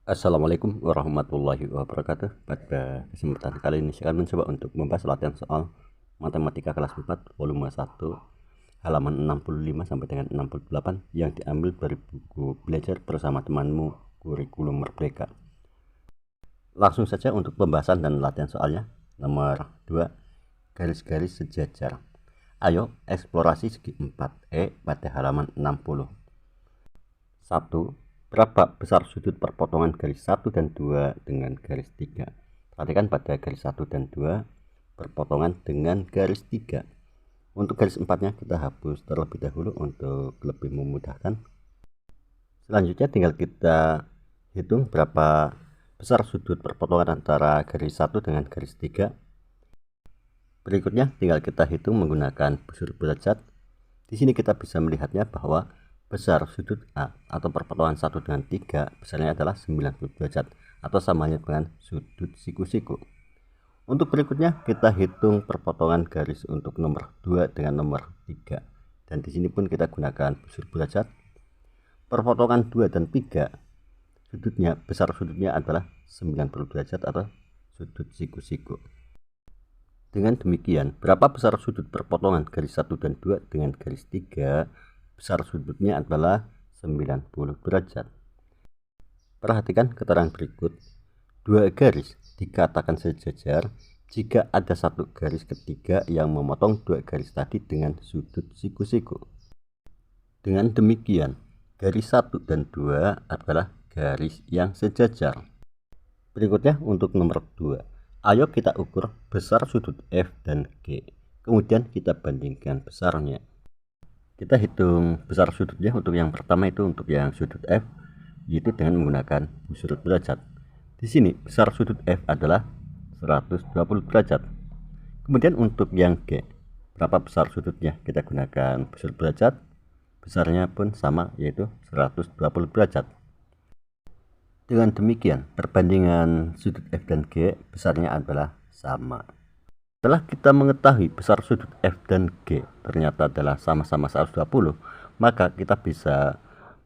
Assalamualaikum warahmatullahi wabarakatuh. Pada kesempatan kali ini saya akan mencoba untuk membahas latihan soal matematika kelas 4 volume 1 halaman 65 sampai dengan 68 yang diambil dari buku Belajar Bersama Temanmu Kurikulum Merdeka. Langsung saja untuk pembahasan dan latihan soalnya. Nomor 2, garis-garis sejajar. Ayo eksplorasi segi 4E pada halaman 60. 1. Berapa besar sudut perpotongan garis 1 dan 2 dengan garis 3? Perhatikan pada garis 1 dan 2 perpotongan dengan garis 3. Untuk garis 4-nya kita hapus terlebih dahulu untuk lebih memudahkan. Selanjutnya tinggal kita hitung berapa besar sudut perpotongan antara garis 1 dengan garis 3. Berikutnya tinggal kita hitung menggunakan busur derajat. Di sini kita bisa melihatnya bahwa besar sudut A atau perpotongan 1 dengan 3 besarnya adalah 90 derajat atau samanya dengan sudut siku-siku. Untuk berikutnya kita hitung perpotongan garis untuk nomor 2 dengan nomor 3. Dan di sini pun kita gunakan busur derajat. Perpotongan 2 dan 3 sudutnya, besar sudutnya adalah 90 derajat atau sudut siku-siku. Dengan demikian, berapa besar sudut perpotongan garis 1 dan 2 dengan garis 3? Besar sudutnya adalah 90 derajat. Perhatikan keterangan berikut. Dua garis dikatakan sejajar jika ada satu garis ketiga yang memotong dua garis tadi dengan sudut siku-siku. Dengan demikian, garis 1 dan 2 adalah garis yang sejajar. Berikutnya untuk nomor 2. Ayo kita ukur besar sudut F dan G. Kemudian kita bandingkan besarnya. Kita hitung besar sudutnya untuk yang pertama itu untuk yang sudut F, yaitu dengan menggunakan busur derajat. Di sini besar sudut F adalah 120 derajat. Kemudian untuk yang G, berapa besar sudutnya? Kita gunakan busur derajat. Besarnya pun sama, yaitu 120 derajat. Dengan demikian, perbandingan sudut F dan G besarnya adalah sama. Setelah kita mengetahui besar sudut F dan G ternyata adalah sama-sama 120, maka kita bisa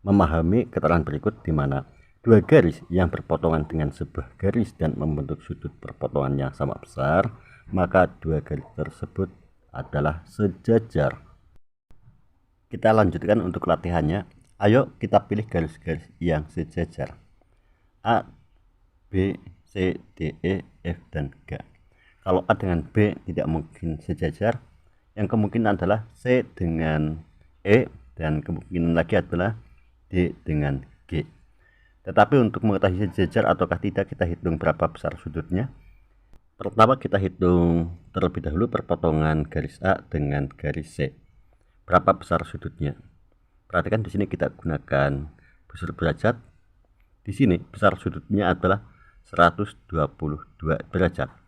memahami keterangan berikut di mana dua garis yang berpotongan dengan sebuah garis dan membentuk sudut perpotongan yang sama besar, maka dua garis tersebut adalah sejajar. Kita lanjutkan untuk latihannya. Ayo kita pilih garis-garis yang sejajar. A, B, C, D, E, F, dan G. Kalau A dengan B tidak mungkin sejajar, yang kemungkinan adalah C dengan E, dan kemungkinan lagi adalah D dengan G. Tetapi untuk mengetahui sejajar ataukah tidak, kita hitung berapa besar sudutnya. Pertama kita hitung terlebih dahulu perpotongan garis A dengan garis C. Berapa besar sudutnya? Perhatikan di sini kita gunakan busur derajat. Di sini besar sudutnya adalah 122 derajat.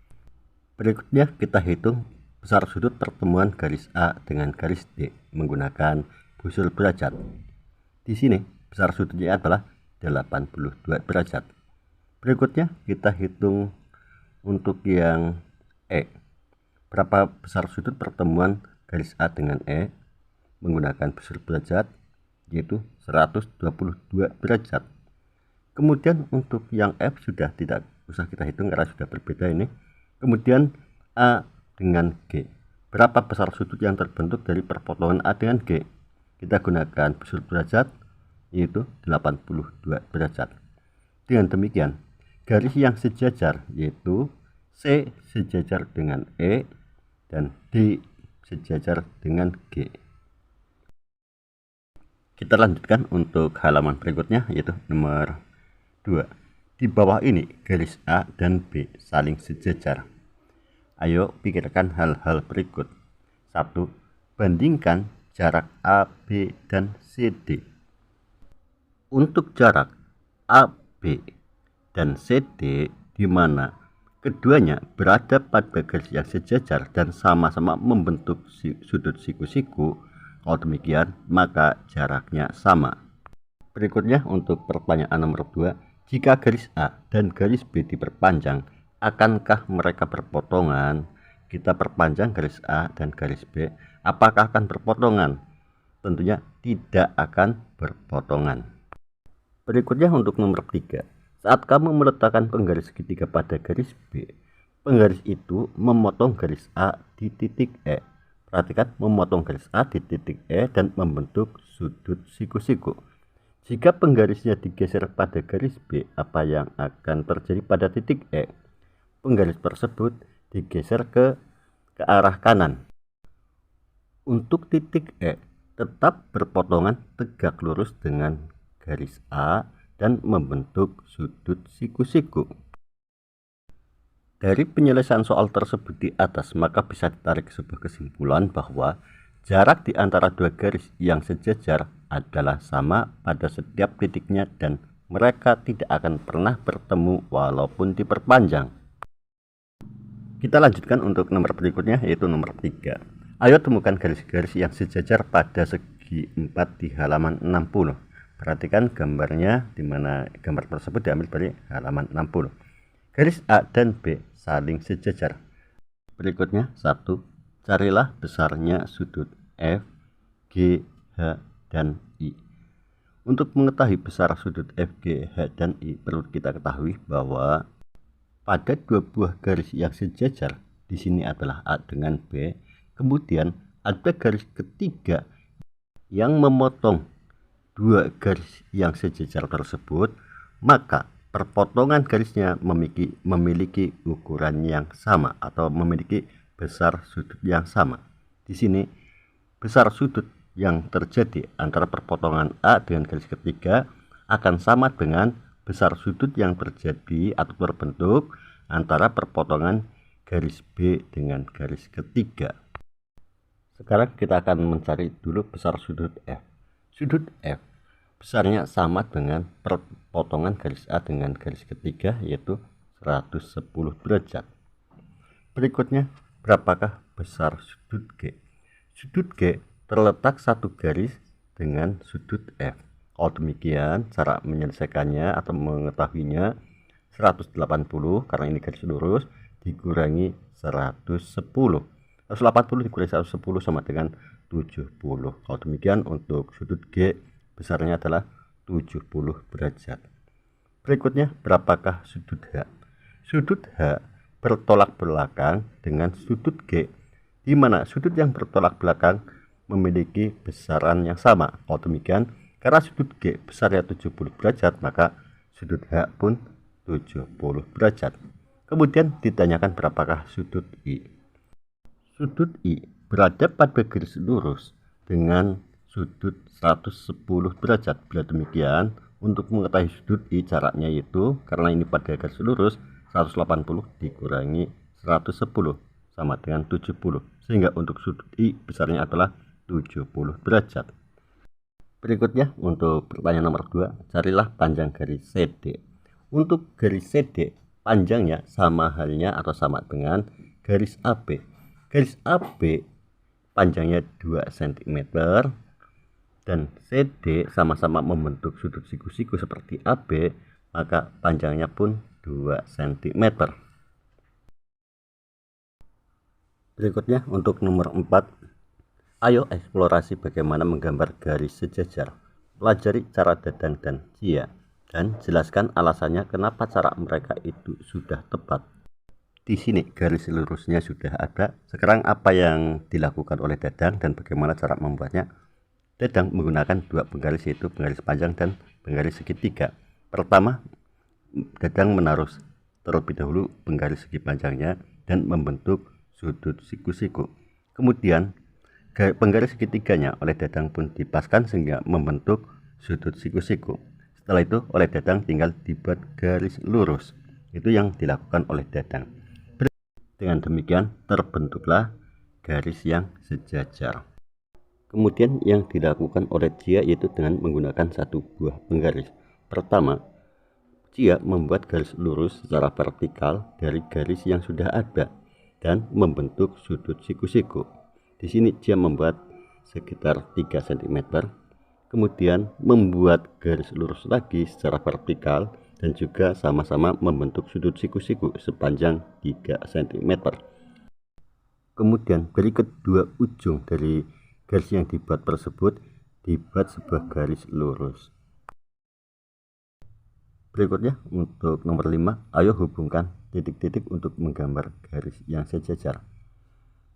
Berikutnya kita hitung besar sudut pertemuan garis A dengan garis D menggunakan busur derajat. Di sini besar sudutnya adalah 82 derajat. Berikutnya kita hitung untuk yang E. Berapa besar sudut pertemuan garis A dengan E menggunakan busur derajat, yaitu 122 derajat. Kemudian untuk yang F sudah tidak usah kita hitung karena sudah berbeda ini. Kemudian A dengan G. Berapa besar sudut yang terbentuk dari perpotongan A dengan G? Kita gunakan busur derajat, yaitu 82 derajat. Dengan demikian, garis yang sejajar yaitu C sejajar dengan E dan D sejajar dengan G. Kita lanjutkan untuk halaman berikutnya, yaitu nomor 2. Di bawah ini garis A dan B saling sejajar. Ayo pikirkan hal-hal berikut. 1. Bandingkan jarak A, B, dan CD. Untuk jarak A, B, dan CD di mana keduanya berada pada garis yang sejajar dan sama-sama membentuk sudut siku-siku, kalau demikian maka jaraknya sama. Berikutnya untuk pertanyaan nomor 2. Jika garis A dan garis B diperpanjang, akankah mereka berpotongan? Kita perpanjang garis A dan garis B, apakah akan berpotongan? Tentunya tidak akan berpotongan. Berikutnya untuk nomor 3. Saat kamu meletakkan penggaris segitiga pada garis B, penggaris itu memotong garis A di titik E. Perhatikan, memotong garis A di titik E dan membentuk sudut siku-siku. Jika penggarisnya digeser pada garis B, apa yang akan terjadi pada titik E? Penggaris tersebut digeser ke arah kanan. Untuk titik E, tetap berpotongan tegak lurus dengan garis A dan membentuk sudut siku-siku. Dari penyelesaian soal tersebut di atas, maka bisa ditarik sebuah kesimpulan bahwa jarak di antara dua garis yang sejajar adalah sama pada setiap titiknya dan mereka tidak akan pernah bertemu walaupun diperpanjang. Kita lanjutkan untuk nomor berikutnya, yaitu nomor 3. Ayo temukan garis-garis yang sejajar pada segi 4 di halaman 60. Perhatikan gambarnya, di mana gambar tersebut diambil dari halaman 60. Garis A dan B saling sejajar. Berikutnya, 1. Carilah besarnya sudut F, G, H, dan I. Untuk mengetahui besar sudut F, G, H, dan I, perlu kita ketahui bahwa pada dua buah garis yang sejajar, di sini adalah A dengan B, kemudian ada garis ketiga yang memotong dua garis yang sejajar tersebut, maka perpotongan garisnya memiliki ukuran yang sama atau memiliki besar sudut yang sama. Di sini besar sudut yang terjadi antara perpotongan A dengan garis ketiga akan sama dengan besar sudut yang terjadi atau terbentuk antara perpotongan garis B dengan garis ketiga. Sekarang kita akan mencari dulu besar sudut F. Sudut F besarnya sama dengan perpotongan garis A dengan garis ketiga, yaitu 110 derajat. Berikutnya, berapakah besar sudut G? Sudut G terletak satu garis dengan sudut F. Kalau demikian, cara menyelesaikannya atau mengetahuinya 180, karena ini garis lurus, dikurangi 110. 180 dikurangi 110 sama dengan 70. Kalau demikian, untuk sudut G besarnya adalah 70 derajat. Berikutnya, berapakah sudut H? Sudut H bertolak belakang dengan sudut G, di mana sudut yang bertolak belakang memiliki besaran yang sama. Kalau demikian, karena sudut G besarnya 70 derajat, maka sudut H pun 70 derajat. Kemudian ditanyakan berapakah sudut I. Sudut I berada pada garis lurus dengan sudut 110 derajat. Bila demikian, untuk mengetahui sudut I, caranya yaitu, karena ini pada garis lurus, 180 dikurangi 110 sama dengan 70, sehingga untuk sudut I besarnya adalah 70 derajat. Berikutnya, untuk pertanyaan nomor 2, carilah panjang garis CD. Untuk garis CD, panjangnya sama halnya atau sama dengan garis AB. Garis AB panjangnya 2 cm dan CD sama-sama membentuk sudut siku-siku seperti AB, maka panjangnya pun 2 cm. Berikutnya, untuk nomor 4, ayo eksplorasi bagaimana menggambar garis sejajar. Pelajari cara Dadang dan Cia dan jelaskan alasannya kenapa cara mereka itu sudah tepat. Di sini garis lurusnya sudah ada. Sekarang apa yang dilakukan oleh Dadang dan bagaimana cara membuatnya? Dadang menggunakan dua penggaris, yaitu penggaris panjang dan penggaris segitiga. Pertama, Dadang menaruh terlebih dahulu penggaris segi panjangnya dan membentuk sudut siku-siku. Kemudian penggaris segitiganya oleh Dadang pun dipaskan sehingga membentuk sudut siku-siku. Setelah itu oleh Dadang tinggal dibuat garis lurus. Itu yang dilakukan oleh Dadang. Dengan demikian terbentuklah garis yang sejajar. Kemudian yang dilakukan oleh Cia yaitu dengan menggunakan satu buah penggaris. Pertama, Cia membuat garis lurus secara vertikal dari garis yang sudah ada dan membentuk sudut siku-siku. Di sini Cia membuat sekitar 3 cm, kemudian membuat garis lurus lagi secara vertikal dan juga sama-sama membentuk sudut siku-siku sepanjang 3 cm. Kemudian dari kedua ujung dari garis yang dibuat tersebut dibuat sebuah garis lurus. Berikutnya untuk nomor 5, ayo hubungkan titik-titik untuk menggambar garis yang sejajar.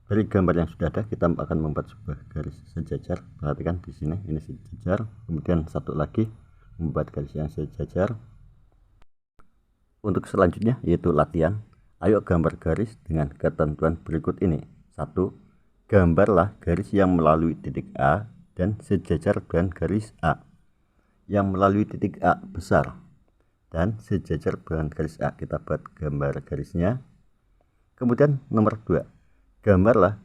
Dari gambar yang sudah ada, kita akan membuat sebuah garis sejajar. Perhatikan di sini, ini sejajar. Kemudian satu lagi, membuat garis yang sejajar. Untuk selanjutnya yaitu latihan. Ayo gambar garis dengan ketentuan berikut ini. 1. Gambarlah garis yang melalui titik A dan sejajar dengan garis A. Yang melalui titik A besar dan sejajar dengan garis A. Kita buat gambar garisnya. Kemudian nomor 2, gambarlah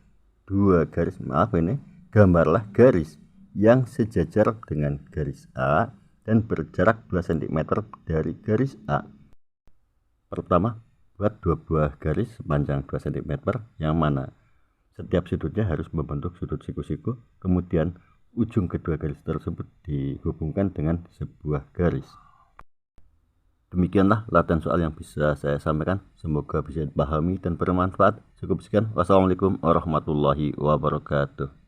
gambarlah garis yang sejajar dengan garis A dan berjarak 2 cm dari garis A. Pertama, buat 2 buah garis sepanjang 2 cm yang mana setiap sudutnya harus membentuk sudut siku-siku. Kemudian ujung kedua garis tersebut dihubungkan dengan sebuah garis. Demikianlah latihan soal yang bisa saya sampaikan. Semoga bisa dipahami dan bermanfaat. Cukup sekian. Wassalamualaikum warahmatullahi wabarakatuh.